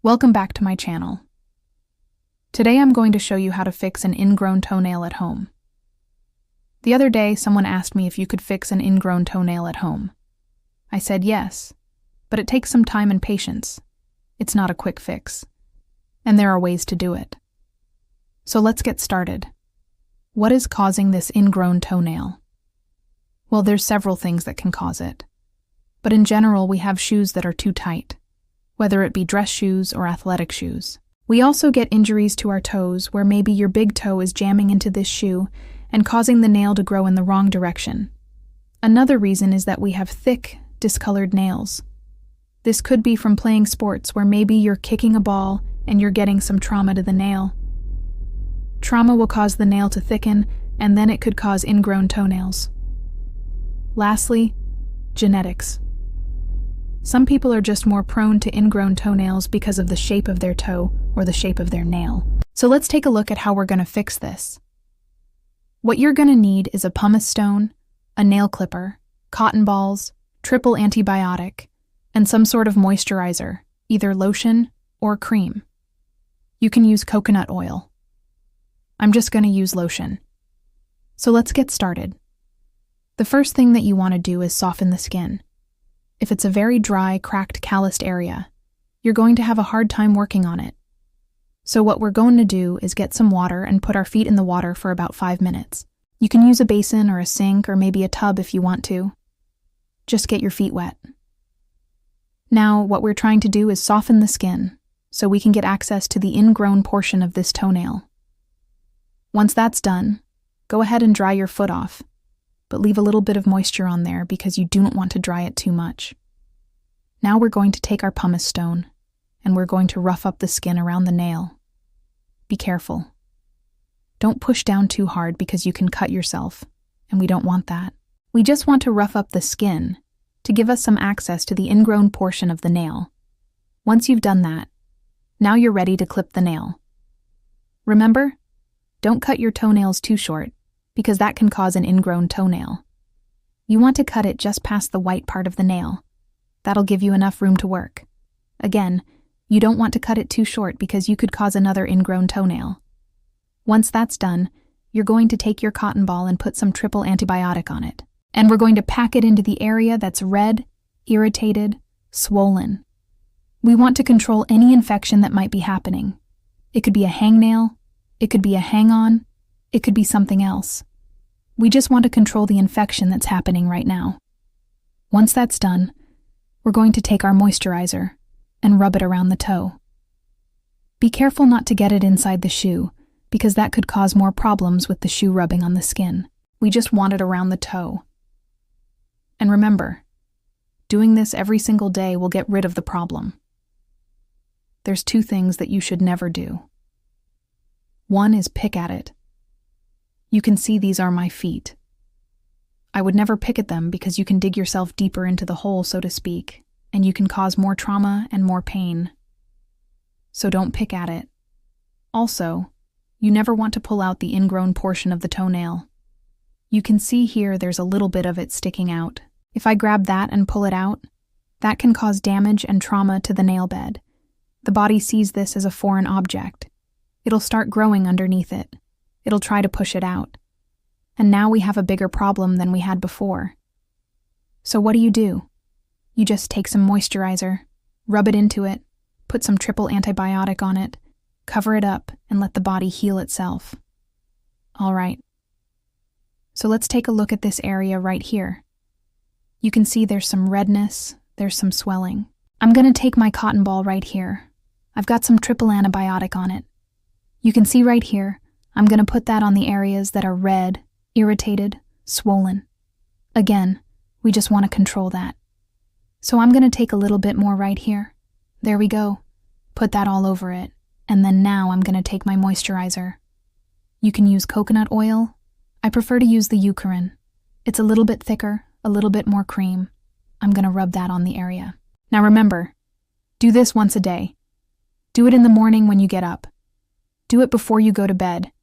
Welcome back to my channel. Today I'm going to show you how to fix an ingrown toenail at home. The other day, someone asked me if you could fix an ingrown toenail at home. I said yes, but it takes some time and patience. It's not a quick fix, and there are ways to do it. So let's get started. What is causing this ingrown toenail? Well, there's several things that can cause it. But in general, we have shoes that are too tight, whether it be dress shoes or athletic shoes. We also get injuries to our toes where maybe your big toe is jamming into this shoe and causing the nail to grow in the wrong direction. Another reason is that we have thick, discolored nails. This could be from playing sports where maybe you're kicking a ball and you're getting some trauma to the nail. Trauma will cause the nail to thicken, and then it could cause ingrown toenails. Lastly, genetics. Some people are just more prone to ingrown toenails because of the shape of their toe or the shape of their nail. So let's take a look at how we're going to fix this. What you're going to need is a pumice stone, a nail clipper, cotton balls, triple antibiotic, and some sort of moisturizer, either lotion or cream. You can use coconut oil. I'm just going to use lotion. So let's get started. The first thing that you want to do is soften the skin. If it's a very dry, cracked, calloused area, you're going to have a hard time working on it. So what we're going to do is get some water and put our feet in the water for about 5 minutes. You can use a basin or a sink or maybe a tub if you want to. Just get your feet wet. Now, what we're trying to do is soften the skin so we can get access to the ingrown portion of this toenail. Once that's done, go ahead and dry your foot off, but leave a little bit of moisture on there because you don't want to dry it too much. Now we're going to take our pumice stone, and we're going to rough up the skin around the nail. Be careful. Don't push down too hard because you can cut yourself, and we don't want that. We just want to rough up the skin to give us some access to the ingrown portion of the nail. Once you've done that, now you're ready to clip the nail. Remember, don't cut your toenails too short, because that can cause an ingrown toenail. You want to cut it just past the white part of the nail. That'll give you enough room to work. Again, you don't want to cut it too short because you could cause another ingrown toenail. Once that's done, you're going to take your cotton ball and put some triple antibiotic on it. And we're going to pack it into the area that's red, irritated, swollen. We want to control any infection that might be happening. It could be a hangnail, it could be a hang-on, it could be something else. We just want to control the infection that's happening right now. Once that's done, we're going to take our moisturizer and rub it around the toe. Be careful not to get it inside the shoe, because that could cause more problems with the shoe rubbing on the skin. We just want it around the toe. And remember, doing this every single day will get rid of the problem. There's 2 things that you should never do. One is pick at it. You can see these are my feet. I would never pick at them because you can dig yourself deeper into the hole, so to speak, and you can cause more trauma and more pain. So don't pick at it. Also, you never want to pull out the ingrown portion of the toenail. You can see here there's a little bit of it sticking out. If I grab that and pull it out, that can cause damage and trauma to the nail bed. The body sees this as a foreign object. It'll start growing underneath it. It'll try to push it out. And now we have a bigger problem than we had before. So what do? You just take some moisturizer, rub it into it, put some triple antibiotic on it, cover it up, and let the body heal itself. All right. So let's take a look at this area right here. You can see there's some redness, there's some swelling. I'm going to take my cotton ball right here. I've got some triple antibiotic on it. You can see right here, I'm going to put that on the areas that are red, irritated, swollen. Again, we just want to control that. So I'm going to take a little bit more right here. There we go. Put that all over it. And then now I'm going to take my moisturizer. You can use coconut oil. I prefer to use the Eucerin. It's a little bit thicker, a little bit more cream. I'm going to rub that on the area. Now remember, do this once a day. Do it in the morning when you get up. Do it before you go to bed.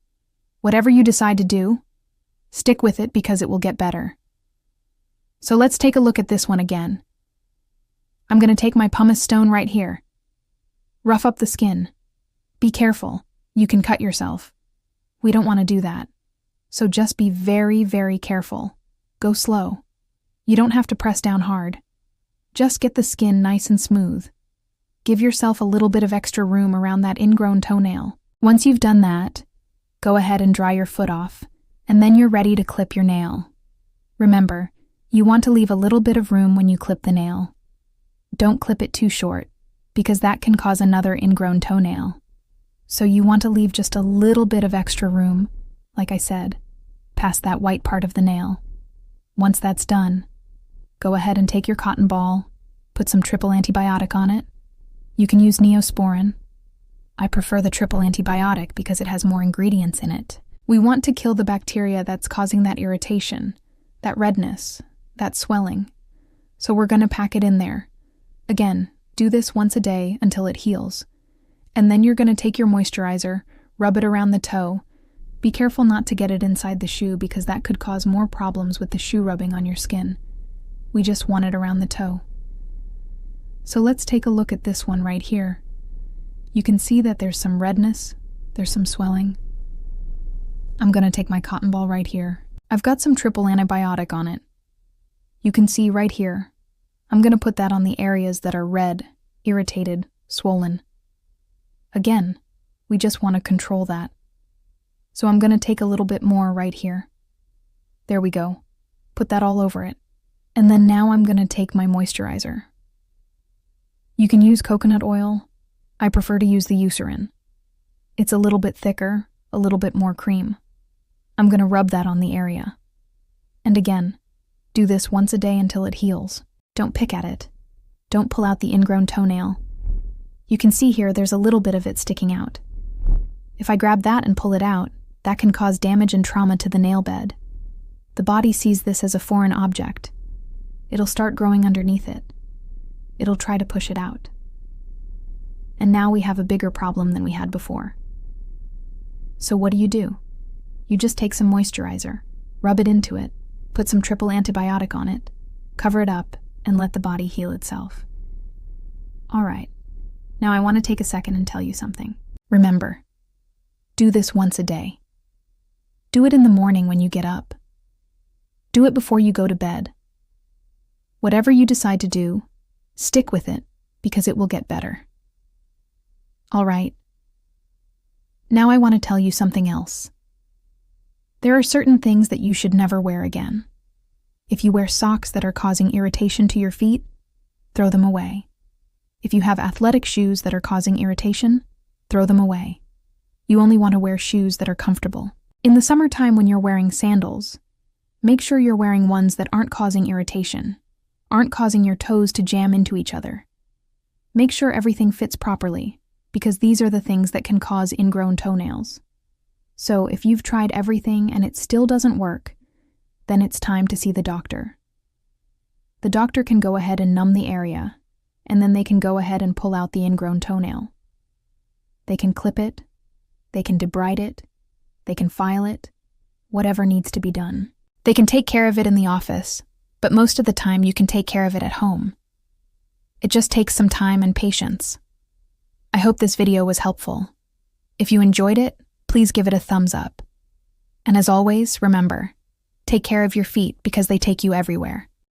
Whatever you decide to do, stick with it because it will get better. So let's take a look at this one again. I'm going to take my pumice stone right here. Rough up the skin. Be careful. You can cut yourself. We don't want to do that. So just be very, very careful. Go slow. You don't have to press down hard. Just get the skin nice and smooth. Give yourself a little bit of extra room around that ingrown toenail. Once you've done that, go ahead and dry your foot off, and then you're ready to clip your nail. Remember, you want to leave a little bit of room when you clip the nail. Don't clip it too short, because that can cause another ingrown toenail. So you want to leave just a little bit of extra room, like I said, past that white part of the nail. Once that's done, go ahead and take your cotton ball, put some triple antibiotic on it. You can use Neosporin. I prefer the triple antibiotic because it has more ingredients in it. We want to kill the bacteria that's causing that irritation, that redness, that swelling. So we're going to pack it in there. Again, do this once a day until it heals. And then you're going to take your moisturizer, rub it around the toe. Be careful not to get it inside the shoe because that could cause more problems with the shoe rubbing on your skin. We just want it around the toe. So let's take a look at this one right here. You can see that there's some redness, there's some swelling. I'm going to take my cotton ball right here. I've got some triple antibiotic on it. You can see right here. I'm going to put that on the areas that are red, irritated, swollen. Again, we just want to control that. So I'm going to take a little bit more right here. There we go. Put that all over it. And then now I'm going to take my moisturizer. You can use coconut oil. I prefer to use the Eucerin. It's a little bit thicker, a little bit more cream. I'm going to rub that on the area. And again, do this once a day until it heals. Don't pick at it. Don't pull out the ingrown toenail. You can see here there's a little bit of it sticking out. If I grab that and pull it out, that can cause damage and trauma to the nail bed. The body sees this as a foreign object. It'll start growing underneath it. It'll try to push it out. And now we have a bigger problem than we had before. So what do? You just take some moisturizer, rub it into it, put some triple antibiotic on it, cover it up, and let the body heal itself. All right, now I want to take a second and tell you something. Remember, do this once a day. Do it in the morning when you get up. Do it before you go to bed. Whatever you decide to do, stick with it because it will get better. All right. Now I want to tell you something else. There are certain things that you should never wear again. If you wear socks that are causing irritation to your feet, throw them away. If you have athletic shoes that are causing irritation, throw them away. You only want to wear shoes that are comfortable. In the summertime when you're wearing sandals, make sure you're wearing ones that aren't causing irritation, aren't causing your toes to jam into each other. Make sure everything fits properly, because these are the things that can cause ingrown toenails. So if you've tried everything and it still doesn't work, then it's time to see the doctor. The doctor can go ahead and numb the area, and then they can go ahead and pull out the ingrown toenail. They can clip it, they can debride it, they can file it, whatever needs to be done. They can take care of it in the office, but most of the time you can take care of it at home. It just takes some time and patience. I hope this video was helpful. If you enjoyed it, please give it a thumbs up. And as always, remember, take care of your feet because they take you everywhere.